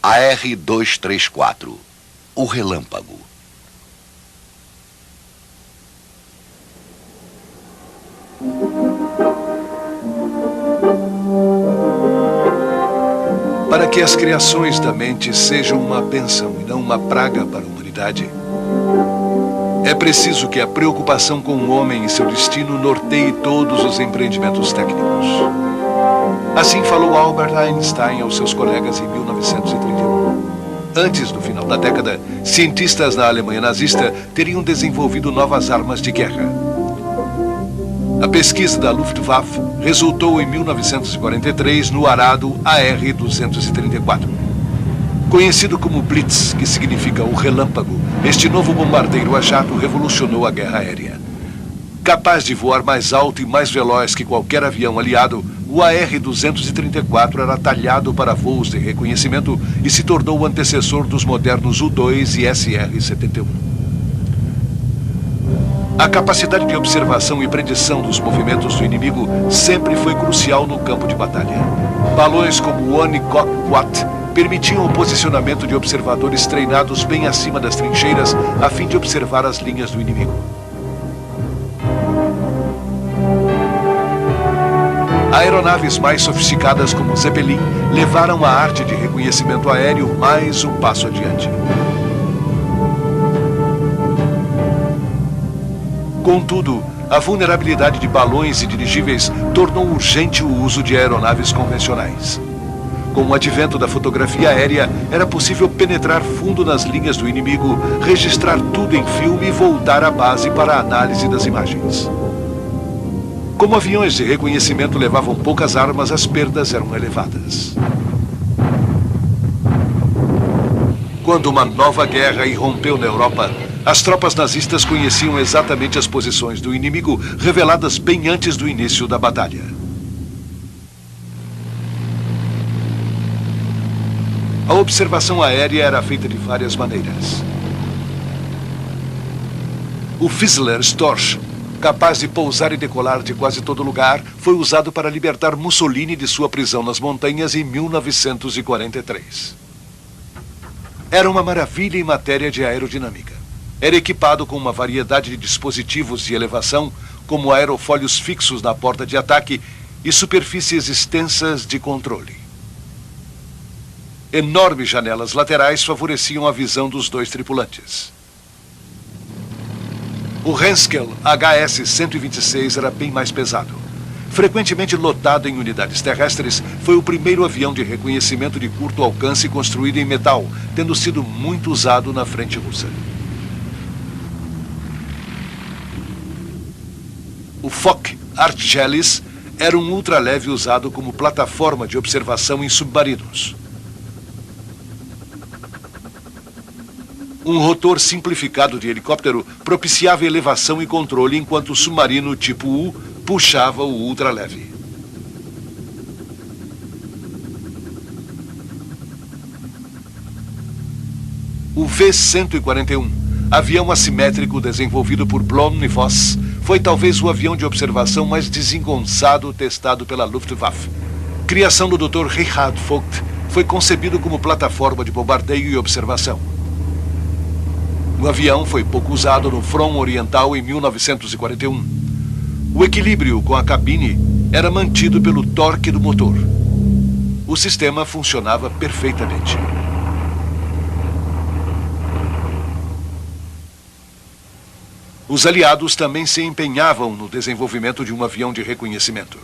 AR-234, o Relâmpago. Para que as criações da mente sejam uma bênção e não uma praga para a humanidade, é preciso que a preocupação com o homem e seu destino norteie todos os empreendimentos técnicos. Assim falou Albert Einstein aos seus colegas em 1931. Antes do final da década, cientistas na Alemanha nazista teriam desenvolvido novas armas de guerra. A pesquisa da Luftwaffe resultou em 1943 no arado AR-234. Conhecido como Blitz, que significa o relâmpago, este novo bombardeiro a jato revolucionou a guerra aérea. Capaz de voar mais alto e mais veloz que qualquer avião aliado, o AR-234 era talhado para voos de reconhecimento e se tornou o antecessor dos modernos U-2 e SR-71. A capacidade de observação e predição dos movimentos do inimigo sempre foi crucial no campo de batalha. Balões como o Onikock Quat permitiam o posicionamento de observadores treinados bem acima das trincheiras a fim de observar as linhas do inimigo. Aeronaves mais sofisticadas como o Zeppelin levaram a arte de reconhecimento aéreo mais um passo adiante. Contudo, a vulnerabilidade de balões e dirigíveis tornou urgente o uso de aeronaves convencionais. Com o advento da fotografia aérea, era possível penetrar fundo nas linhas do inimigo, registrar tudo em filme e voltar à base para a análise das imagens. Como aviões de reconhecimento levavam poucas armas, as perdas eram elevadas. Quando uma nova guerra irrompeu na Europa, as tropas nazistas conheciam exatamente as posições do inimigo, reveladas bem antes do início da batalha. A observação aérea era feita de várias maneiras. O Fizzler Storch, capaz de pousar e decolar de quase todo lugar, foi usado para libertar Mussolini de sua prisão nas montanhas em 1943. Era uma maravilha em matéria de aerodinâmica. Era equipado com uma variedade de dispositivos de elevação, como aerofólios fixos na porta de ataque e superfícies extensas de controle. Enormes janelas laterais favoreciam a visão dos dois tripulantes. O Henschel HS-126 era bem mais pesado. Frequentemente lotado em unidades terrestres, foi o primeiro avião de reconhecimento de curto alcance construído em metal, tendo sido muito usado na frente russa. O Fock Archellis era um ultraleve usado como plataforma de observação em submarinos. Um rotor simplificado de helicóptero propiciava elevação e controle enquanto o submarino tipo U puxava o ultraleve. O V-141, avião assimétrico desenvolvido por Blom e Voss, foi talvez o avião de observação mais desengonçado testado pela Luftwaffe. Criação do Dr. Richard Vogt, foi concebido como plataforma de bombardeio e observação. O avião foi pouco usado no Front Oriental em 1941. O equilíbrio com a cabine era mantido pelo torque do motor. O sistema funcionava perfeitamente. Os aliados também se empenhavam no desenvolvimento de um avião de reconhecimento.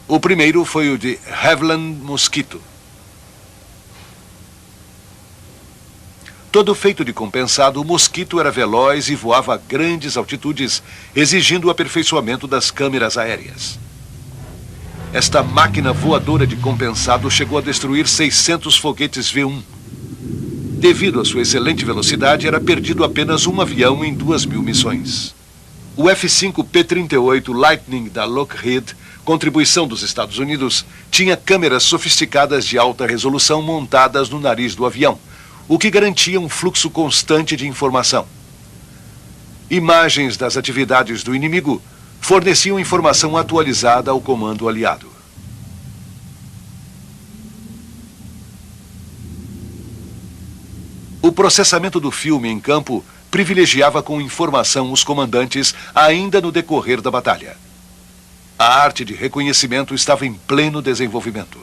O primeiro foi o de Havilland Mosquito. Todo feito de compensado, o Mosquito era veloz e voava a grandes altitudes, exigindo o aperfeiçoamento das câmeras aéreas. Esta máquina voadora de compensado chegou a destruir 600 foguetes V-1. Devido à sua excelente velocidade, era perdido apenas um avião em 2.000 missões. O F-5P-38 Lightning da Lockheed, contribuição dos Estados Unidos, tinha câmeras sofisticadas de alta resolução montadas no nariz do avião, o que garantia um fluxo constante de informação. Imagens das atividades do inimigo forneciam informação atualizada ao comando aliado. processamento do filme em campo privilegiava com informação os comandantes ainda no decorrer da batalha. A arte de reconhecimento estava em pleno desenvolvimento.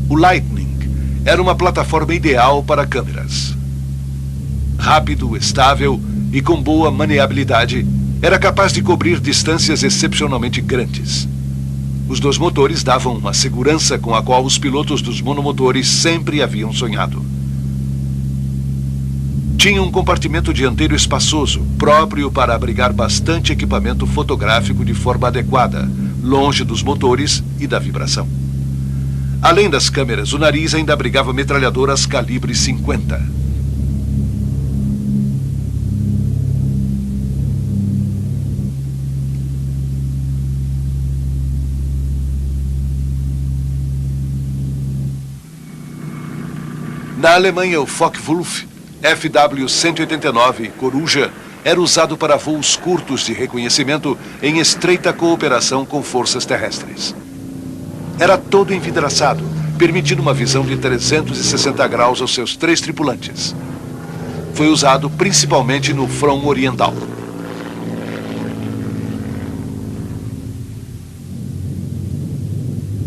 O Lightning era uma plataforma ideal para câmeras. Rápido, estável e com boa maneabilidade, era capaz de cobrir distâncias excepcionalmente grandes. Os dois motores davam uma segurança com a qual os pilotos dos monomotores sempre haviam sonhado. Tinha um compartimento dianteiro espaçoso, próprio para abrigar bastante equipamento fotográfico de forma adequada, longe dos motores e da vibração. Além das câmeras, o nariz ainda abrigava metralhadoras calibre 50. Na Alemanha, o Focke-Wulf FW-189 Coruja era usado para voos curtos de reconhecimento em estreita cooperação com forças terrestres. Era todo envidraçado, permitindo uma visão de 360 graus aos seus 3 tripulantes. Foi usado principalmente no front oriental.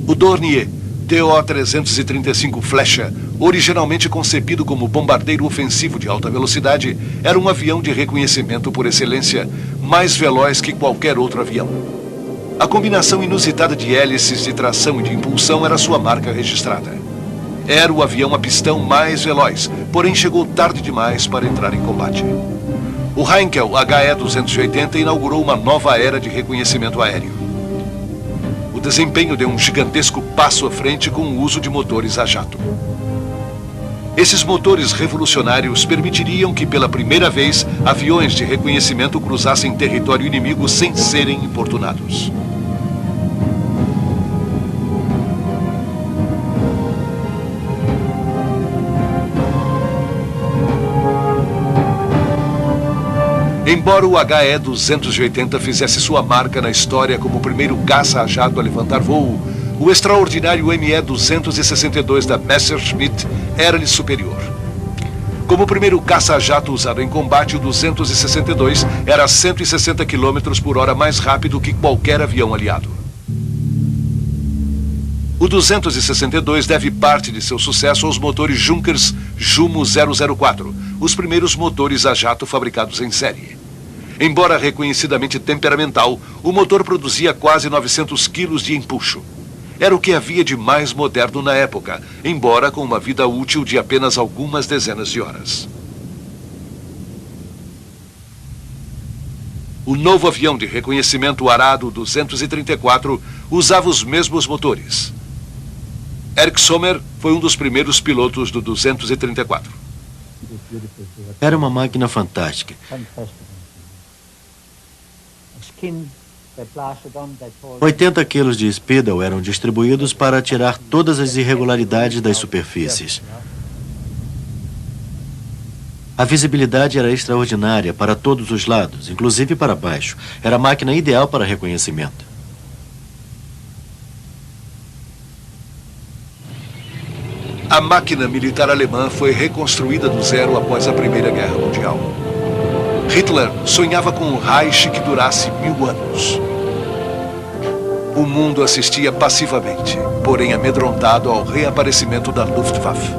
O Dornier TO-335 Flecha, originalmente concebido como bombardeiro ofensivo de alta velocidade, era um avião de reconhecimento por excelência, mais veloz que qualquer outro avião. A combinação inusitada de hélices de tração e de impulsão era sua marca registrada. Era o avião a pistão mais veloz, porém chegou tarde demais para entrar em combate. O Heinkel HE-280 inaugurou uma nova era de reconhecimento aéreo. O desempenho deu um gigantesco passo à frente com o uso de motores a jato. Esses motores revolucionários permitiriam que, pela primeira vez, aviões de reconhecimento cruzassem território inimigo sem serem importunados. Embora o HE-280 fizesse sua marca na história como o primeiro caça a jato a levantar voo, o extraordinário ME-262 da Messerschmitt era-lhe superior. Como o primeiro caça a jato usado em combate, o 262 era 160 km por hora mais rápido que qualquer avião aliado. O 262 deve parte de seu sucesso aos motores Junkers Jumo 004, os primeiros motores a jato fabricados em série. Embora reconhecidamente temperamental, o motor produzia quase 900 quilos de empuxo. Era o que havia de mais moderno na época, embora com uma vida útil de apenas algumas dezenas de horas. O novo avião de reconhecimento Arado 234 usava os mesmos motores. Erich Sommer foi um dos primeiros pilotos do 234. Era uma máquina fantástica. 80 quilos de Speedle eram distribuídos para tirar todas as irregularidades das superfícies. A visibilidade era extraordinária para todos os lados, inclusive para baixo. Era a máquina ideal para reconhecimento. A máquina militar alemã foi reconstruída do zero após a Primeira Guerra Mundial. Hitler sonhava com um Reich que durasse 1000 anos. O mundo assistia passivamente, porém amedrontado ao reaparecimento da Luftwaffe.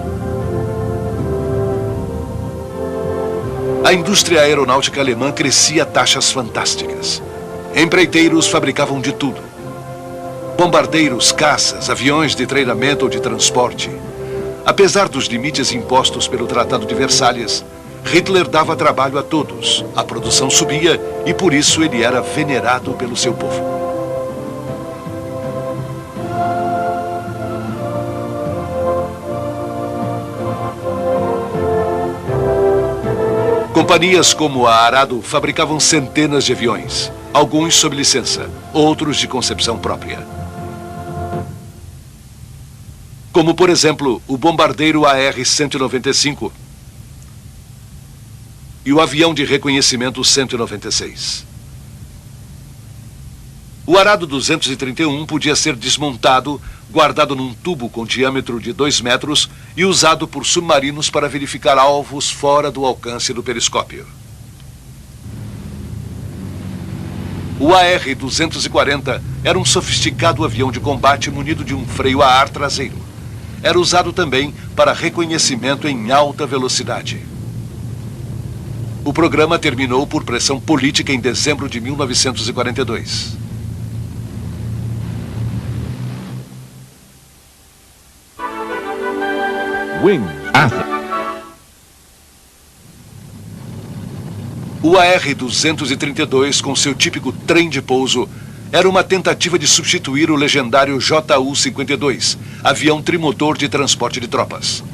A indústria aeronáutica alemã crescia a taxas fantásticas. Empreiteiros fabricavam de tudo: bombardeiros, caças, aviões de treinamento ou de transporte. Apesar dos limites impostos pelo Tratado de Versalhes, Hitler dava trabalho a todos, a produção subia e por isso ele era venerado pelo seu povo. Companhias como a Arado fabricavam centenas de aviões, alguns sob licença, outros de concepção própria. Como, por exemplo, o bombardeiro AR-195 e o avião de reconhecimento 196. O arado 231 podia ser desmontado, guardado num tubo com diâmetro de 2 metros e usado por submarinos para verificar alvos fora do alcance do periscópio. O AR-240 era um sofisticado avião de combate munido de um freio a ar traseiro. Era usado também para reconhecimento em alta velocidade. O programa terminou por pressão política em dezembro de 1942. O AR-232, com seu típico trem de pouso, era uma tentativa de substituir o legendário JU-52, avião trimotor de transporte de tropas.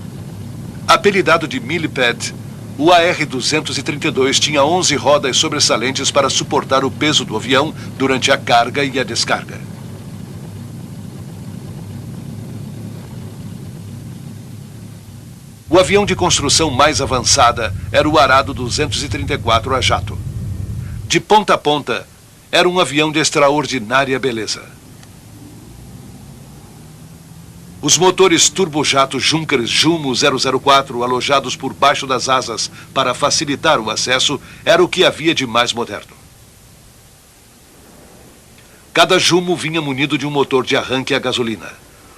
Apelidado de Millipede, o AR-232 tinha 11 rodas sobressalentes para suportar o peso do avião durante a carga e a descarga. O avião de construção mais avançada era o Arado 234 a jato. De ponta a ponta, era um avião de extraordinária beleza. Os motores turbojato Junkers Jumo 004, alojados por baixo das asas para facilitar o acesso, era o que havia de mais moderno. Cada Jumo vinha munido de um motor de arranque a gasolina.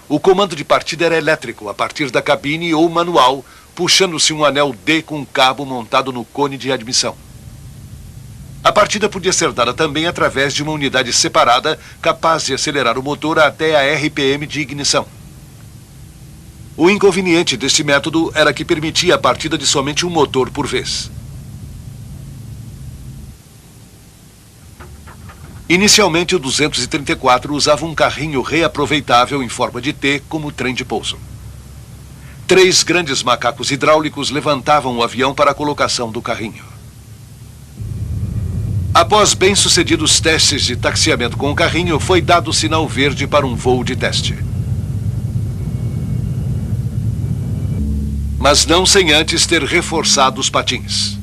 O comando de partida era elétrico, a partir da cabine ou manual, puxando-se um anel D com um cabo montado no cone de admissão. A partida podia ser dada também através de uma unidade separada, capaz de acelerar o motor até a RPM de ignição. O inconveniente deste método era que permitia a partida de somente um motor por vez. Inicialmente, o 234 usava um carrinho reaproveitável em forma de T como trem de pouso. 3 grandes macacos hidráulicos levantavam o avião para a colocação do carrinho. Após bem-sucedidos testes de taxiamento com o carrinho, foi dado o sinal verde para um voo de teste. Mas não sem antes ter reforçado os patins.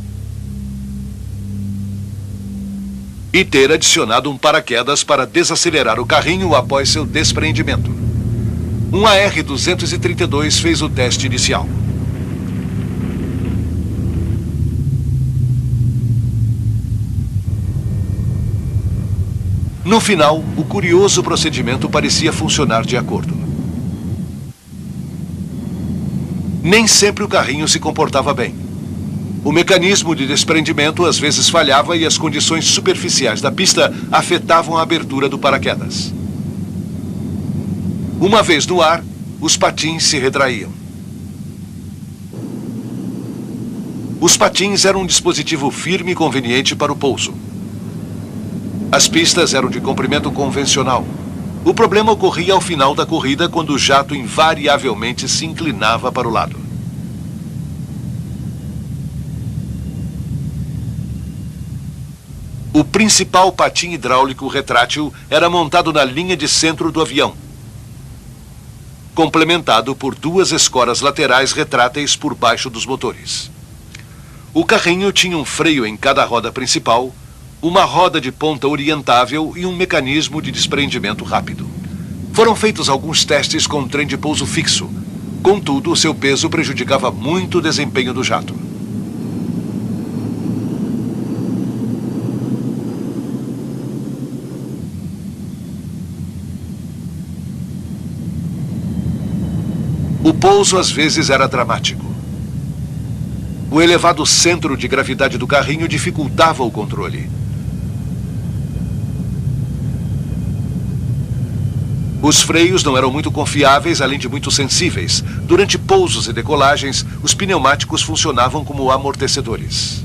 E ter adicionado um paraquedas para desacelerar o carrinho após seu despreendimento. Um AR-232 fez o teste inicial. No final, o curioso procedimento parecia funcionar de acordo. Nem sempre o carrinho se comportava bem. O mecanismo de desprendimento às vezes falhava e as condições superficiais da pista afetavam a abertura do paraquedas. Uma vez no ar, os patins se retraíam. Os patins eram um dispositivo firme e conveniente para o pouso. As pistas eram de comprimento convencional. O problema ocorria ao final da corrida, quando o jato invariavelmente se inclinava para o lado. O principal patim hidráulico retrátil era montado na linha de centro do avião, complementado por 2 escoras laterais retráteis por baixo dos motores. O carrinho tinha um freio em cada roda principal, uma roda de ponta orientável e um mecanismo de desprendimento rápido. Foram feitos alguns testes com trem de pouso fixo. Contudo, o seu peso prejudicava muito o desempenho do jato. O pouso às vezes era dramático. O elevado centro de gravidade do carrinho dificultava o controle. Os freios não eram muito confiáveis, além de muito sensíveis. Durante pousos e decolagens, os pneumáticos funcionavam como amortecedores.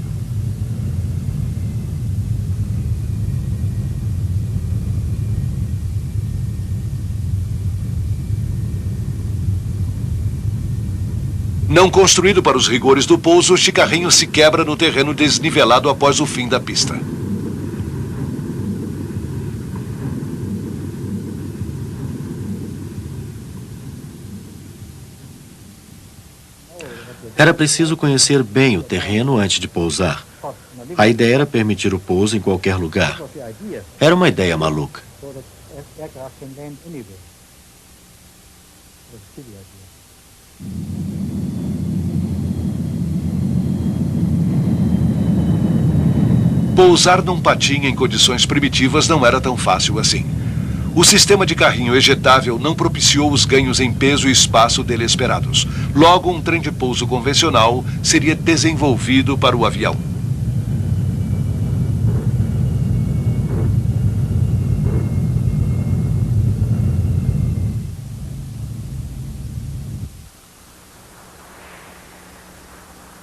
Não construído para os rigores do pouso, este carrinho se quebra no terreno desnivelado após o fim da pista. Era preciso conhecer bem o terreno antes de pousar. A ideia era permitir o pouso em qualquer lugar. Era uma ideia maluca. Pousar num patim em condições primitivas não era tão fácil assim. O sistema de carrinho ejetável não propiciou os ganhos em peso e espaço dele esperados. Logo, um trem de pouso convencional seria desenvolvido para o avião.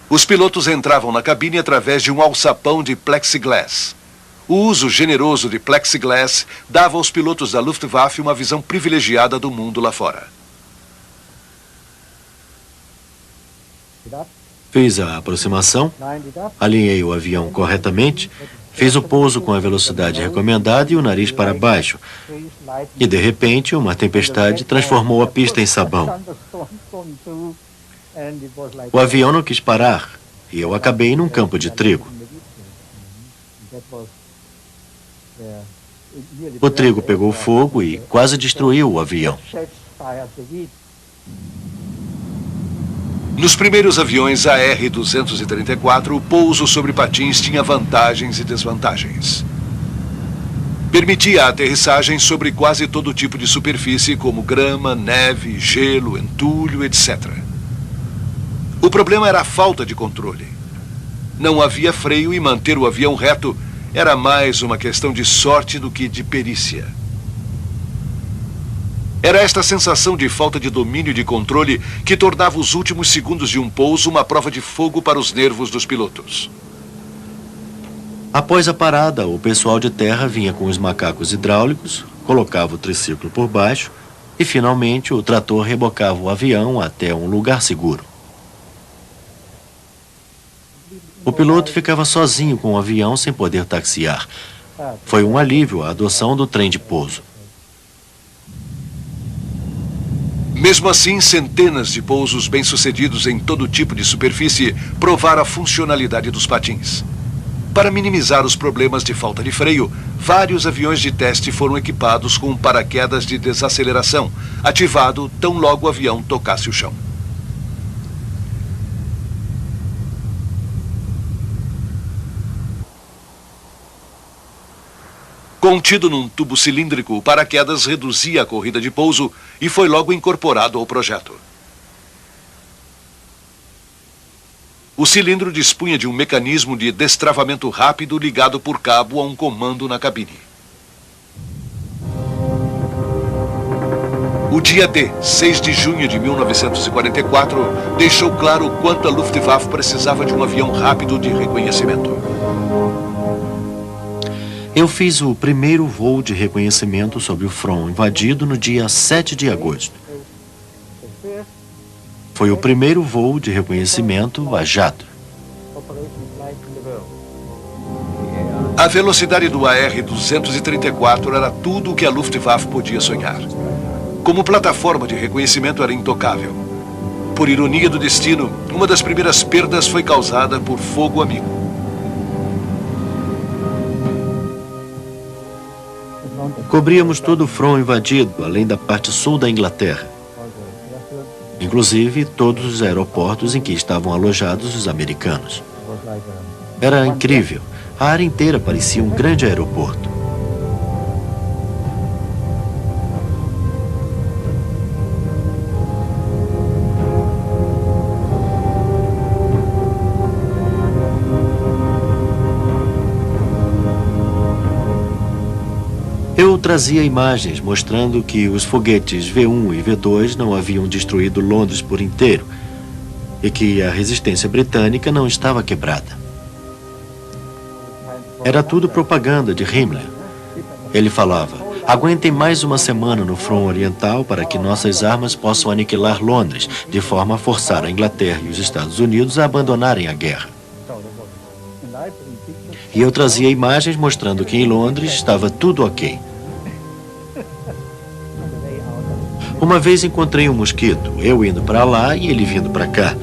Os pilotos entravam na cabine através de um alçapão de plexiglass. O uso generoso de plexiglass dava aos pilotos da Luftwaffe uma visão privilegiada do mundo lá fora. Fiz a aproximação, alinhei o avião corretamente, fiz o pouso com a velocidade recomendada e o nariz para baixo. E, de repente, uma tempestade transformou a pista em sabão. O avião não quis parar e eu acabei num campo de trigo. O trigo pegou fogo e quase destruiu o avião. Nos primeiros aviões AR-234, o pouso sobre patins tinha vantagens e desvantagens. Permitia a aterrissagem sobre quase todo tipo de superfície, como grama, neve, gelo, entulho, etc. O problema era a falta de controle. Não havia freio e manter o avião reto era mais uma questão de sorte do que de perícia. Era esta sensação de falta de domínio e de controle que tornava os últimos segundos de um pouso uma prova de fogo para os nervos dos pilotos. Após a parada, o pessoal de terra vinha com os macacos hidráulicos, colocava o triciclo por baixo e, finalmente, o trator rebocava o avião até um lugar seguro. O piloto ficava sozinho com o avião sem poder taxiar. Foi um alívio a adoção do trem de pouso. Mesmo assim, centenas de pousos bem-sucedidos em todo tipo de superfície provaram a funcionalidade dos patins. Para minimizar os problemas de falta de freio, vários aviões de teste foram equipados com um paraquedas de desaceleração, ativado tão logo o avião tocasse o chão. Contido num tubo cilíndrico, o paraquedas reduzia a corrida de pouso e foi logo incorporado ao projeto. O cilindro dispunha de um mecanismo de destravamento rápido ligado por cabo a um comando na cabine. O dia D, 6 de junho de 1944, deixou claro o quanto a Luftwaffe precisava de um avião rápido de reconhecimento. Eu fiz o primeiro voo de reconhecimento sobre o front invadido no dia 7 de agosto. Foi o primeiro voo de reconhecimento a jato. A velocidade do AR-234 era tudo o que a Luftwaffe podia sonhar. Como plataforma de reconhecimento era intocável. Por ironia do destino, uma das primeiras perdas foi causada por fogo amigo. Cobríamos todo o front invadido, além da parte sul da Inglaterra. Inclusive, todos os aeroportos em que estavam alojados os americanos. Era incrível. A área inteira parecia um grande aeroporto. Eu trazia imagens mostrando que os foguetes V1 e V2 não haviam destruído Londres por inteiro e que a resistência britânica não estava quebrada. Era tudo propaganda de Himmler. Ele falava: aguentem mais uma semana no front oriental para que nossas armas possam aniquilar Londres, de forma a forçar a Inglaterra e os Estados Unidos a abandonarem a guerra. E eu trazia imagens mostrando que em Londres estava tudo ok. Uma vez encontrei um mosquito, eu indo para lá e ele vindo para cá.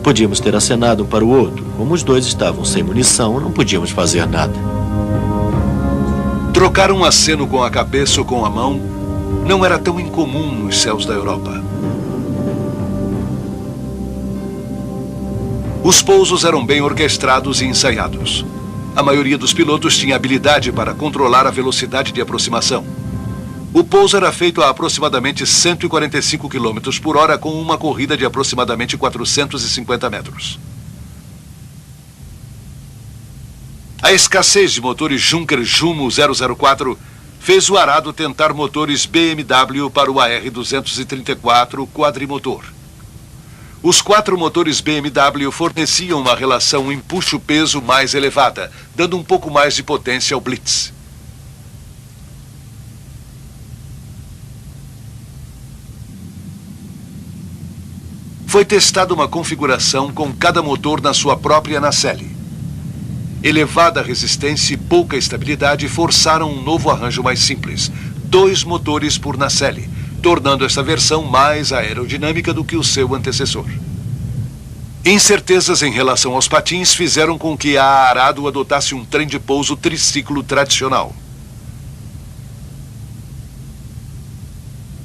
Podíamos ter acenado um para o outro, Como os dois estavam sem munição, não podíamos fazer nada. Trocar um aceno com a cabeça ou com a mão não era tão incomum nos céus da Europa. Os pousos eram bem orquestrados e ensaiados. A maioria dos pilotos tinha habilidade para controlar a velocidade de aproximação. O pouso era feito a aproximadamente 145 km por hora com uma corrida de aproximadamente 450 metros. A escassez de motores Junker Jumo 004 fez o Arado tentar motores BMW para o AR-234 quadrimotor. Os 4 motores BMW forneciam uma relação empuxo-peso mais elevada, dando um pouco mais de potência ao Blitz. Foi testada uma configuração com cada motor na sua própria nacelle. Elevada resistência e pouca estabilidade forçaram um novo arranjo mais simples, 2 motores por nacelle, tornando esta versão mais aerodinâmica do que o seu antecessor. Incertezas em relação aos patins fizeram com que a Arado adotasse um trem de pouso triciclo tradicional.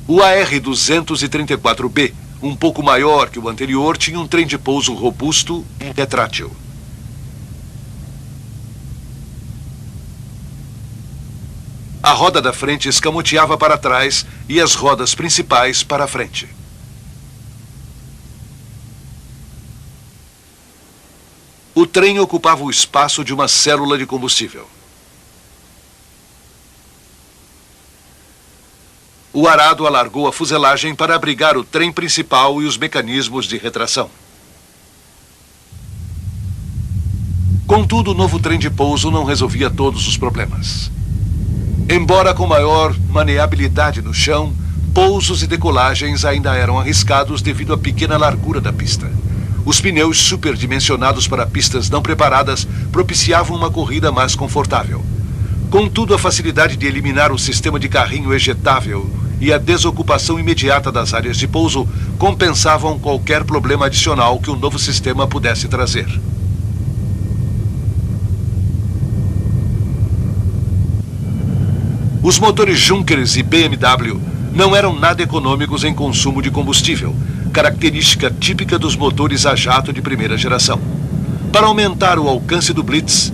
O AR-234B, um pouco maior que o anterior, tinha um trem de pouso robusto e retrátil. A roda da frente escamoteava para trás e as rodas principais para a frente. O trem ocupava o espaço de uma célula de combustível. O Arado alargou a fuselagem para abrigar o trem principal e os mecanismos de retração. Contudo, o novo trem de pouso não resolvia todos os problemas. Embora com maior maneabilidade no chão, pousos e decolagens ainda eram arriscados devido à pequena largura da pista. Os pneus superdimensionados para pistas não preparadas propiciavam uma corrida mais confortável. Contudo, a facilidade de eliminar o sistema de carrinho ejetável e a desocupação imediata das áreas de pouso compensavam qualquer problema adicional que o novo sistema pudesse trazer. Os motores Junkers e BMW não eram nada econômicos em consumo de combustível, característica típica dos motores a jato de primeira geração. Para aumentar o alcance do Blitz,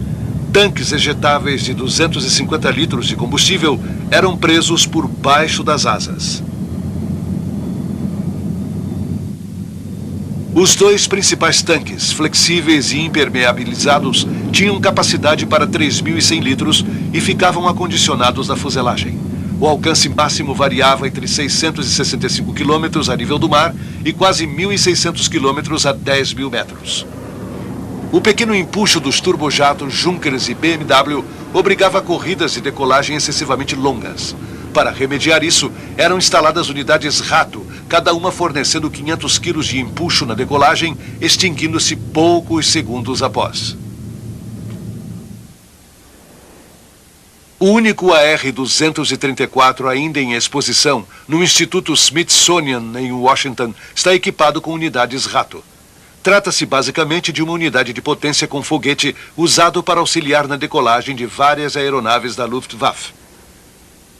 tanques ejetáveis de 250 litros de combustível eram presos por baixo das asas. Os 2 principais tanques, flexíveis e impermeabilizados, tinham capacidade para 3.100 litros e ficavam acondicionados na fuselagem. O alcance máximo variava entre 665 km a nível do mar e quase 1.600 km a 10.000 metros. O pequeno empuxo dos turbojatos Junkers e BMW obrigava a corridas de decolagem excessivamente longas. Para remediar isso, eram instaladas unidades Rato, cada uma fornecendo 500 kg de empuxo na decolagem, extinguindo-se poucos segundos após. O único AR-234 ainda em exposição no Instituto Smithsonian, em Washington, está equipado com unidades Rato. Trata-se basicamente de uma unidade de potência com foguete usado para auxiliar na decolagem de várias aeronaves da Luftwaffe.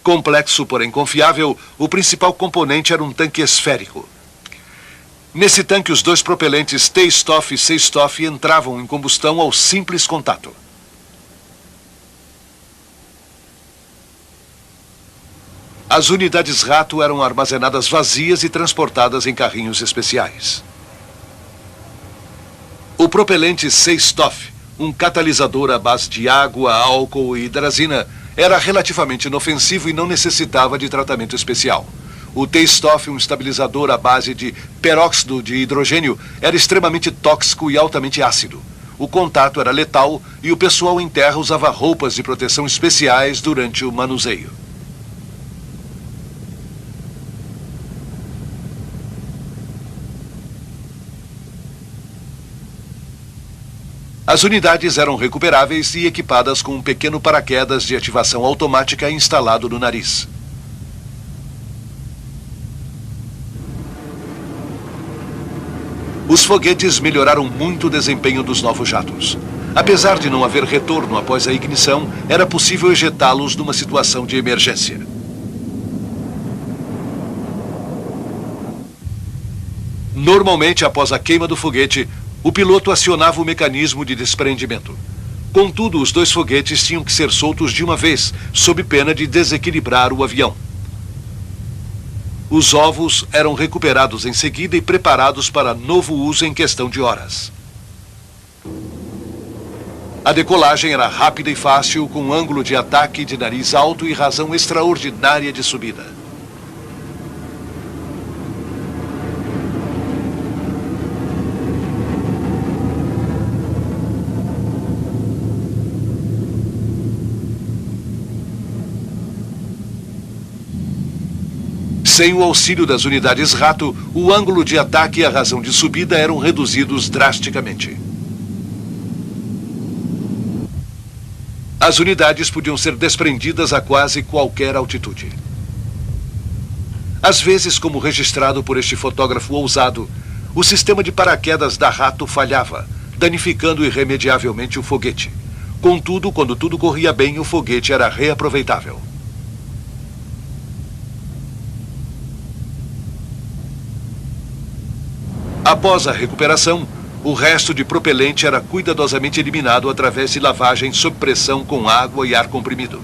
Complexo, porém confiável, o principal componente era um tanque esférico. Nesse tanque, os 2 propelentes T-Stoff e C-Stoff entravam em combustão ao simples contato. As unidades Rato eram armazenadas vazias e transportadas em carrinhos especiais. O propelente C-Stoff, um catalisador à base de água, álcool e hidrazina, era relativamente inofensivo e não necessitava de tratamento especial. O T-Stoff, um estabilizador à base de peróxido de hidrogênio, era extremamente tóxico e altamente ácido. O contato era letal e o pessoal em terra usava roupas de proteção especiais durante o manuseio. As unidades eram recuperáveis e equipadas com um pequeno paraquedas de ativação automática instalado no nariz. Os foguetes melhoraram muito o desempenho dos novos jatos. Apesar de não haver retorno após a ignição, era possível ejetá-los numa situação de emergência. Normalmente, após a queima do foguete, o piloto acionava o mecanismo de desprendimento. Contudo, os dois foguetes tinham que ser soltos de uma vez, sob pena de desequilibrar o avião. Os ovos eram recuperados em seguida e preparados para novo uso em questão de horas. A decolagem era rápida e fácil, com um ângulo de ataque de nariz alto e razão extraordinária de subida. Sem o auxílio das unidades Rato, o ângulo de ataque e a razão de subida eram reduzidos drasticamente. As unidades podiam ser desprendidas a quase qualquer altitude. Às vezes, como registrado por este fotógrafo ousado, o sistema de paraquedas da Rato falhava, danificando irremediavelmente o foguete. Contudo, quando tudo corria bem, o foguete era reaproveitável. Após a recuperação, o resto de propelente era cuidadosamente eliminado através de lavagem sob pressão com água e ar comprimido.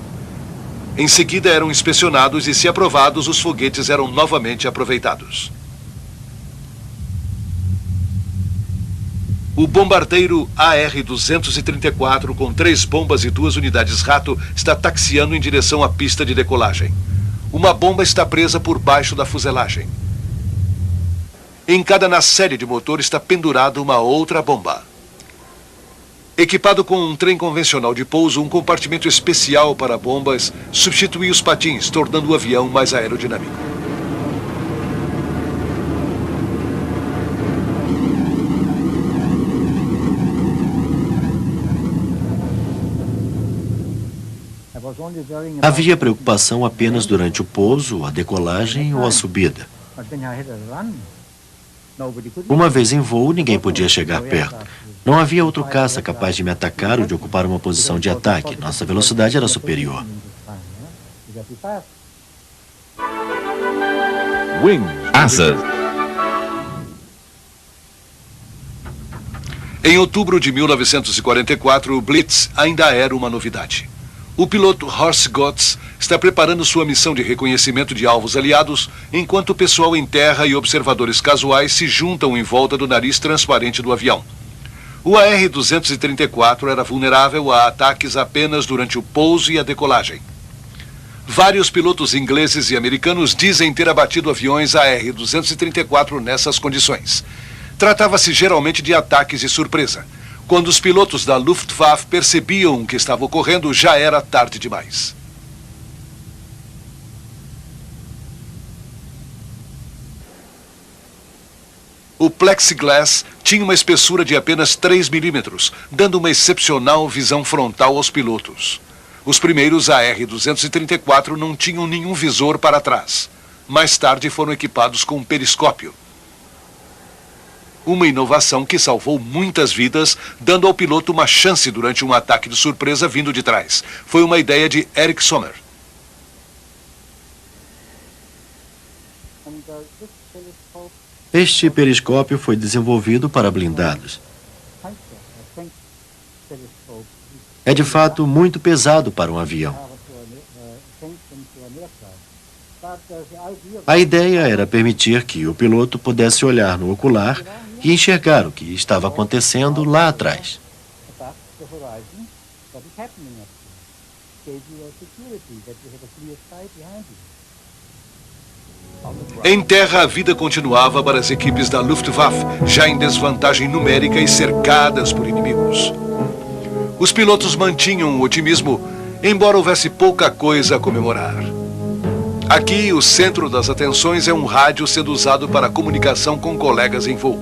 Em seguida eram inspecionados e, se aprovados, os foguetes eram novamente aproveitados. O bombardeiro AR-234, com 3 bombas e 2 unidades Rato, está taxiando em direção à pista de decolagem. Uma bomba está presa por baixo da fuselagem. Em cada nacelle de motor está pendurada uma outra bomba. Equipado com um trem convencional de pouso, um compartimento especial para bombas substitui os patins, tornando o avião mais aerodinâmico. Havia preocupação apenas durante o pouso, a decolagem ou a subida. Uma vez em voo, ninguém podia chegar perto. Não havia outro caça capaz de me atacar ou de ocupar uma posição de ataque. Nossa velocidade era superior. Asas. Em outubro de 1944, o Blitz ainda era uma novidade. O piloto Horst Gotz está preparando sua missão de reconhecimento de alvos aliados, enquanto o pessoal em terra e observadores casuais se juntam em volta do nariz transparente do avião. O AR-234 era vulnerável a ataques apenas durante o pouso e a decolagem. Vários pilotos ingleses e americanos dizem ter abatido aviões AR-234 nessas condições. Tratava-se geralmente de ataques de surpresa. Quando os pilotos da Luftwaffe percebiam o que estava ocorrendo, já era tarde demais. O plexiglass tinha uma espessura de apenas 3 milímetros, dando uma excepcional visão frontal aos pilotos. Os primeiros AR-234 não tinham nenhum visor para trás. Mais tarde foram equipados com um periscópio. Uma inovação que salvou muitas vidas, dando ao piloto uma chance durante um ataque de surpresa vindo de trás. Foi uma ideia de Erich Sommer. Este periscópio foi desenvolvido para blindados. É de fato muito pesado para um avião. A ideia era permitir que o piloto pudesse olhar no ocular e enxergar o que estava acontecendo lá atrás. Em terra, a vida continuava para as equipes da Luftwaffe, já em desvantagem numérica e cercadas por inimigos. Os pilotos mantinham o otimismo, embora houvesse pouca coisa a comemorar. Aqui, o centro das atenções é um rádio sendo usado para comunicação com colegas em voo.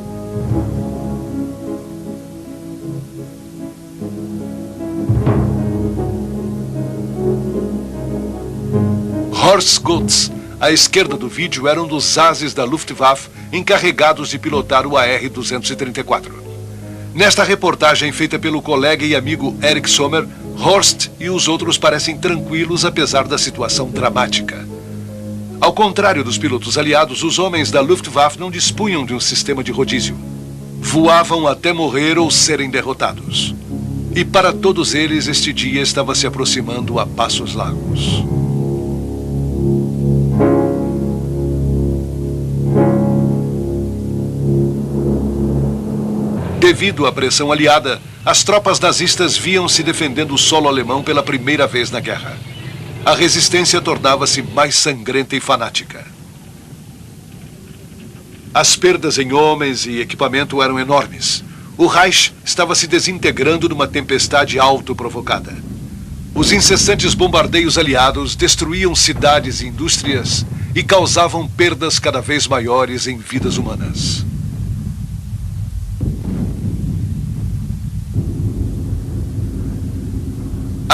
Horst Gotz À esquerda do vídeo eram dos ases da Luftwaffe encarregados de pilotar o AR-234. Nesta reportagem feita pelo colega e amigo Erich Sommer, Horst e os outros parecem tranquilos apesar da situação dramática. Ao contrário dos pilotos aliados, os homens da Luftwaffe não dispunham de um sistema de rodízio. Voavam até morrer ou serem derrotados. E para todos eles, este dia estava se aproximando a passos largos. Devido à pressão aliada, as tropas nazistas viam-se defendendo o solo alemão pela primeira vez na guerra. A resistência tornava-se mais sangrenta e fanática. As perdas em homens e equipamento eram enormes. O Reich estava se desintegrando numa tempestade autoprovocada. Os incessantes bombardeios aliados destruíam cidades e indústrias e causavam perdas cada vez maiores em vidas humanas.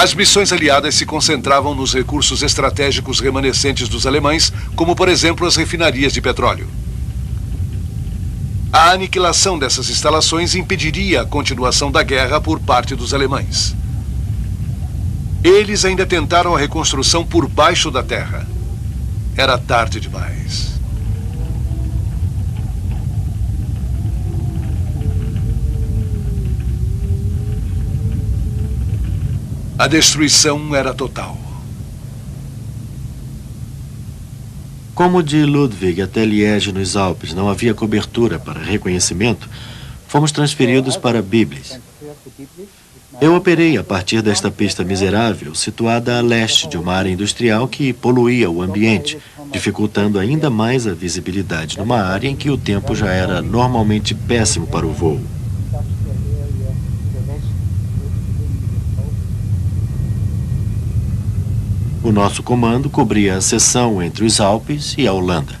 As missões aliadas se concentravam nos recursos estratégicos remanescentes dos alemães, como, por exemplo, as refinarias de petróleo. A aniquilação dessas instalações impediria a continuação da guerra por parte dos alemães. Eles ainda tentaram a reconstrução por baixo da terra. Era tarde demais. A destruição era total. Como de Ludwig até Liege, nos Alpes, não havia cobertura para reconhecimento, fomos transferidos para Biblis. Eu operei a partir desta pista miserável, situada a leste de uma área industrial que poluía o ambiente, dificultando ainda mais a visibilidade numa área em que o tempo já era normalmente péssimo para o voo. O nosso comando cobria a seção entre os Alpes e a Holanda.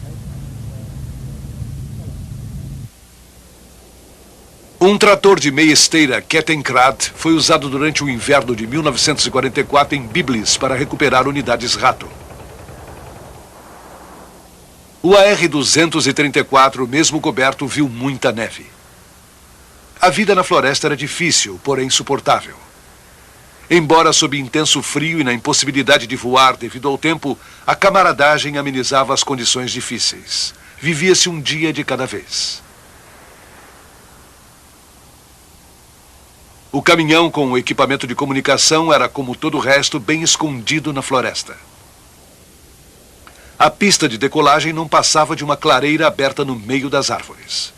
Um trator de meia esteira Kettenkrad foi usado durante o inverno de 1944 em Biblis para recuperar unidades Rato. O AR-234, mesmo coberto, viu muita neve. A vida na floresta era difícil, porém suportável. Embora sob intenso frio e na impossibilidade de voar devido ao tempo, a camaradagem amenizava as condições difíceis. Vivia-se um dia de cada vez. O caminhão com o equipamento de comunicação era, como todo o resto, bem escondido na floresta. A pista de decolagem não passava de uma clareira aberta no meio das árvores.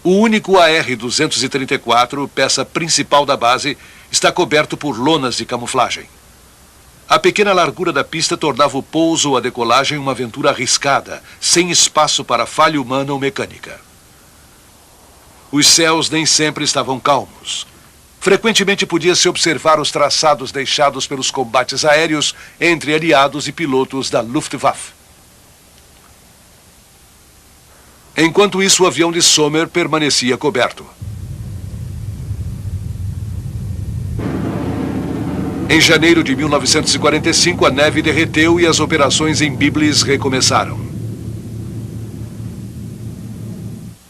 O único AR-234, peça principal da base, está coberto por lonas de camuflagem. A pequena largura da pista tornava o pouso ou a decolagem uma aventura arriscada, sem espaço para falha humana ou mecânica. Os céus nem sempre estavam calmos. Frequentemente podia-se observar os traçados deixados pelos combates aéreos entre aliados e pilotos da Luftwaffe. Enquanto isso, o avião de Sommer permanecia coberto. Em janeiro de 1945, a neve derreteu e as operações em Biblis recomeçaram.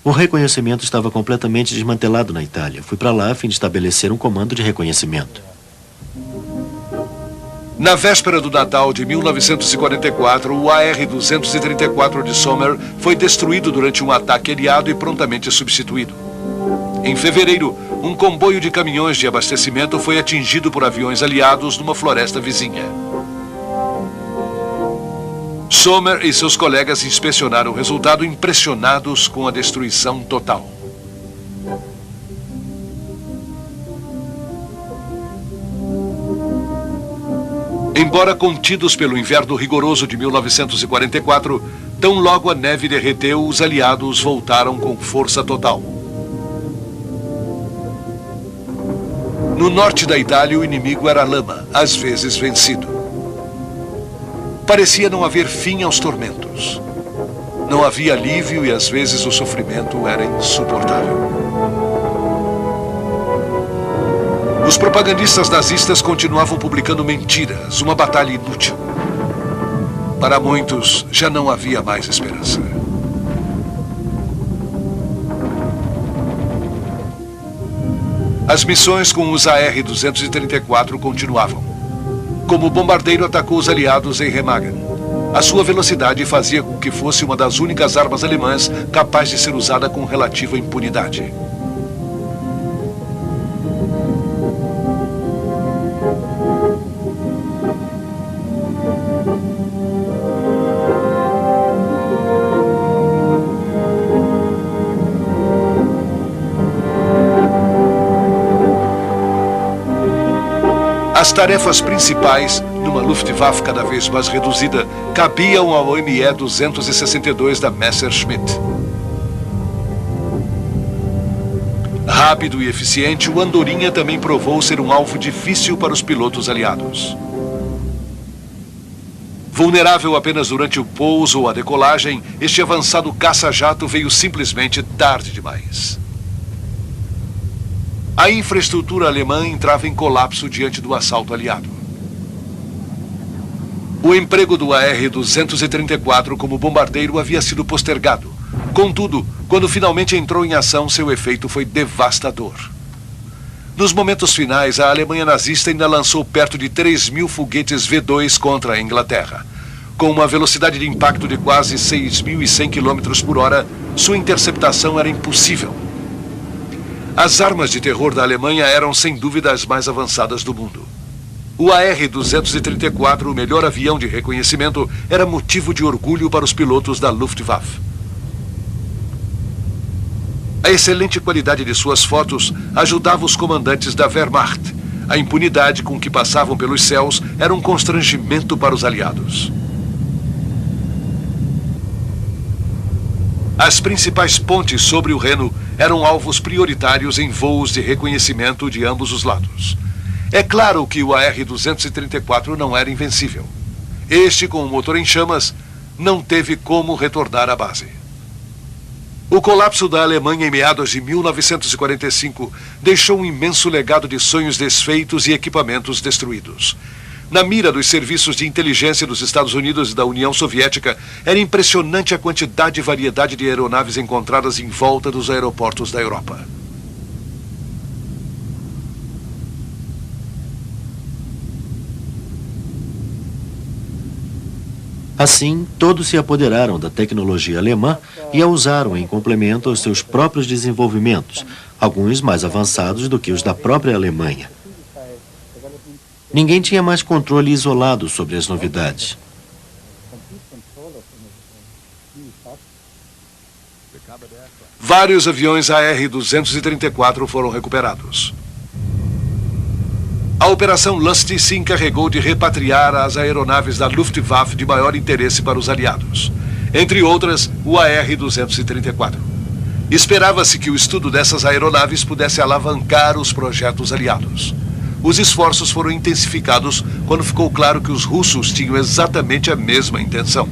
O reconhecimento estava completamente desmantelado na Itália. Fui para lá a fim de estabelecer um comando de reconhecimento. Na véspera do Natal de 1944, o AR-234 de Sommer foi destruído durante um ataque aliado e prontamente substituído. Em fevereiro, um comboio de caminhões de abastecimento foi atingido por aviões aliados numa floresta vizinha. Sommer e seus colegas inspecionaram o resultado, impressionados com a destruição total. Embora contidos pelo inverno rigoroso de 1944, tão logo a neve derreteu, os aliados voltaram com força total. No norte da Itália, o inimigo era a lama, às vezes vencido. Parecia não haver fim aos tormentos. Não havia alívio e às vezes o sofrimento era insuportável. Os propagandistas nazistas continuavam publicando mentiras, uma batalha inútil. Para muitos, já não havia mais esperança. As missões com os AR-234 continuavam. Como bombardeiro atacou os aliados em Remagen. A sua velocidade fazia com que fosse uma das únicas armas alemãs capaz de ser usada com relativa impunidade. As tarefas principais, numa Luftwaffe cada vez mais reduzida, cabiam ao ME-262 da Messerschmitt. Rápido e eficiente, o Andorinha também provou ser um alvo difícil para os pilotos aliados. Vulnerável apenas durante o pouso ou a decolagem, este avançado caça-jato veio simplesmente tarde demais. A infraestrutura alemã entrava em colapso diante do assalto aliado. O emprego do AR-234 como bombardeiro havia sido postergado. Contudo, quando finalmente entrou em ação, seu efeito foi devastador. Nos momentos finais, a Alemanha nazista ainda lançou perto de 3.000 foguetes V2 contra a Inglaterra. Com uma velocidade de impacto de quase 6.100 km por hora, sua interceptação era impossível. As armas de terror da Alemanha eram sem dúvida as mais avançadas do mundo. O AR-234, o melhor avião de reconhecimento, era motivo de orgulho para os pilotos da Luftwaffe. A excelente qualidade de suas fotos ajudava os comandantes da Wehrmacht. A impunidade com que passavam pelos céus era um constrangimento para os aliados. As principais pontes sobre o Reno eram alvos prioritários em voos de reconhecimento de ambos os lados. É claro que o AR-234 não era invencível. Este, com o motor em chamas, não teve como retornar à base. O colapso da Alemanha em meados de 1945 deixou um imenso legado de sonhos desfeitos e equipamentos destruídos. Na mira dos serviços de inteligência dos Estados Unidos e da União Soviética, era impressionante a quantidade e variedade de aeronaves encontradas em volta dos aeroportos da Europa. Assim, todos se apoderaram da tecnologia alemã e a usaram em complemento aos seus próprios desenvolvimentos, alguns mais avançados do que os da própria Alemanha. Ninguém tinha mais controle isolado sobre as novidades. Vários aviões AR-234 foram recuperados. A Operação Lust se encarregou de repatriar as aeronaves da Luftwaffe de maior interesse para os aliados. Entre outras, o AR-234. Esperava-se que o estudo dessas aeronaves pudesse alavancar os projetos aliados. Os esforços foram intensificados quando ficou claro que os russos tinham exatamente a mesma intenção.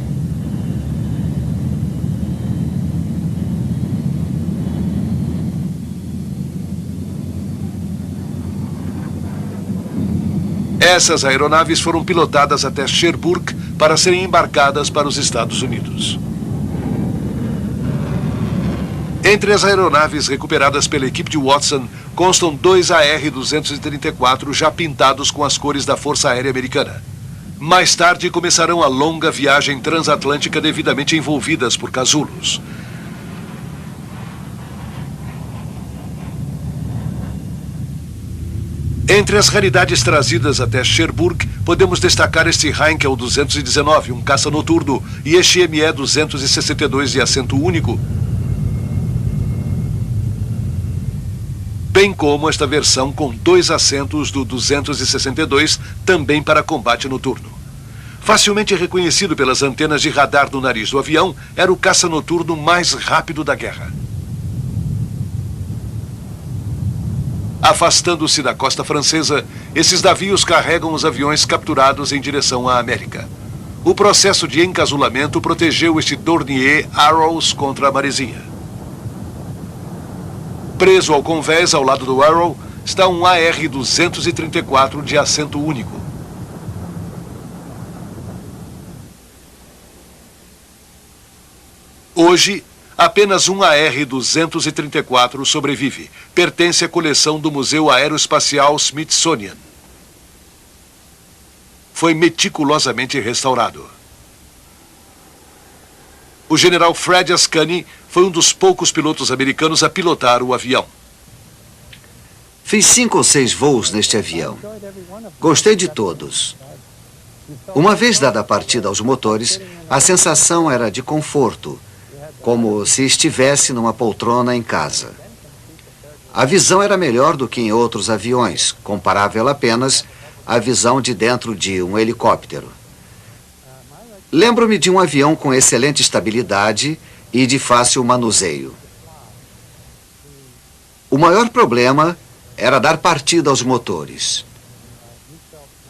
Essas aeronaves foram pilotadas até Cherbourg para serem embarcadas para os Estados Unidos. Entre as aeronaves recuperadas pela equipe de Watson, constam 2 AR-234 já pintados com as cores da Força Aérea Americana. Mais tarde começarão a longa viagem transatlântica devidamente envolvidas por casulos. Entre as raridades trazidas até Cherbourg, podemos destacar este Heinkel 219, um caça noturno, e este ME 262 de assento único, bem como esta versão com 2 assentos do 262, também para combate noturno. Facilmente reconhecido pelas antenas de radar no nariz do avião, era o caça noturno mais rápido da guerra. Afastando-se da costa francesa, esses navios carregam os aviões capturados em direção à América. O processo de encasulamento protegeu este Dornier Arrows contra a maresia. Preso ao convés ao lado do Arrow está um AR-234 de assento único. Hoje, apenas um AR-234 sobrevive. Pertence à coleção do Museu Aeroespacial Smithsonian. Foi meticulosamente restaurado. O general Fred Ascani foi um dos poucos pilotos americanos a pilotar o avião. Fiz 5 ou 6 voos neste avião. Gostei de todos. Uma vez dada a partida aos motores, a sensação era de conforto, como se estivesse numa poltrona em casa. A visão era melhor do que em outros aviões, comparável apenas à visão de dentro de um helicóptero. Lembro-me de um avião com excelente estabilidade e de fácil manuseio. O maior problema era dar partida aos motores.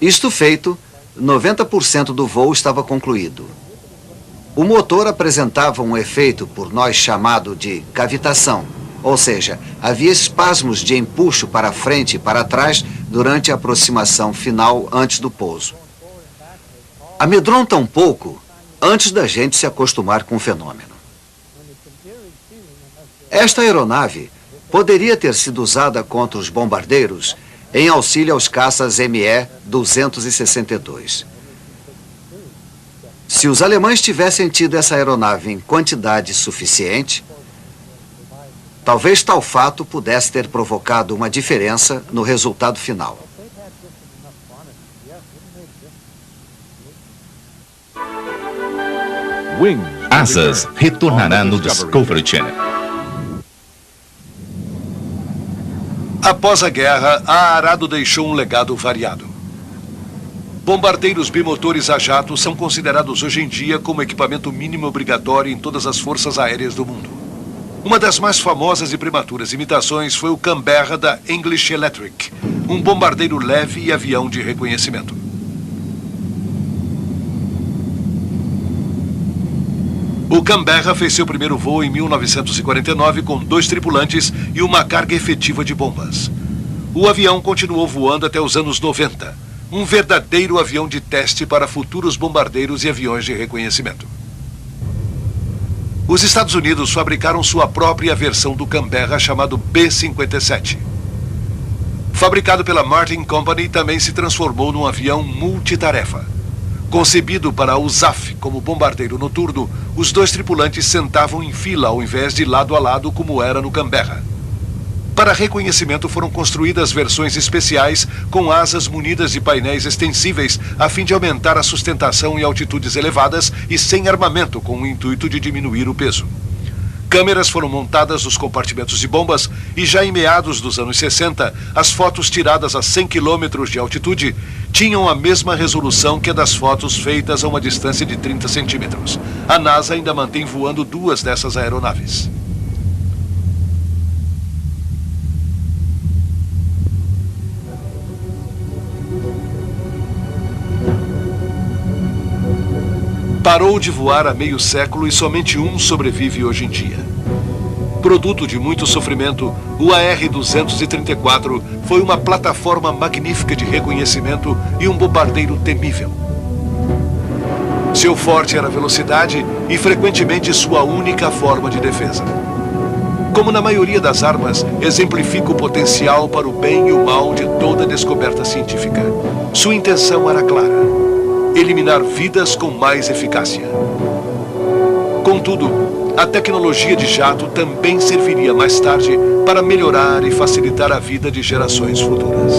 Isto feito, 90% do voo estava concluído. O motor apresentava um efeito por nós chamado de cavitação, ou seja, havia espasmos de empuxo para frente e para trás durante a aproximação final antes do pouso. Amedronta um pouco antes da gente se acostumar com o fenômeno. Esta aeronave poderia ter sido usada contra os bombardeiros em auxílio aos caças ME-262. Se os alemães tivessem tido essa aeronave em quantidade suficiente, talvez tal fato pudesse ter provocado uma diferença no resultado final. Asas retornará no Discovery Channel. Após a guerra, a Arado deixou um legado variado. Bombardeiros bimotores a jato são considerados hoje em dia como equipamento mínimo obrigatório em todas as forças aéreas do mundo. Uma das mais famosas e prematuras imitações foi o Canberra da English Electric, um bombardeiro leve e avião de reconhecimento. O Canberra fez seu primeiro voo em 1949 com 2 tripulantes e uma carga efetiva de bombas. O avião continuou voando até os anos 90, um verdadeiro avião de teste para futuros bombardeiros e aviões de reconhecimento. Os Estados Unidos fabricaram sua própria versão do Canberra chamado B-57. Fabricado pela Martin Company, também se transformou num avião multitarefa. Concebido para a USAF como bombardeiro noturno, os 2 tripulantes sentavam em fila ao invés de lado a lado como era no Canberra. Para reconhecimento foram construídas versões especiais com asas munidas de painéis extensíveis a fim de aumentar a sustentação em altitudes elevadas e sem armamento com o intuito de diminuir o peso. Câmeras foram montadas nos compartimentos de bombas e já em meados dos anos 60, as fotos tiradas a 100 km de altitude tinham a mesma resolução que a das fotos feitas a uma distância de 30 centímetros. A NASA ainda mantém voando 2 dessas aeronaves. Parou de voar há meio século e somente um sobrevive hoje em dia. Produto de muito sofrimento, o AR-234 foi uma plataforma magnífica de reconhecimento e um bombardeiro temível. Seu forte era a velocidade e frequentemente sua única forma de defesa. Como na maioria das armas, exemplifica o potencial para o bem e o mal de toda descoberta científica. Sua intenção era clara: eliminar vidas com mais eficácia. Contudo, a tecnologia de jato também serviria mais tarde para melhorar e facilitar a vida de gerações futuras.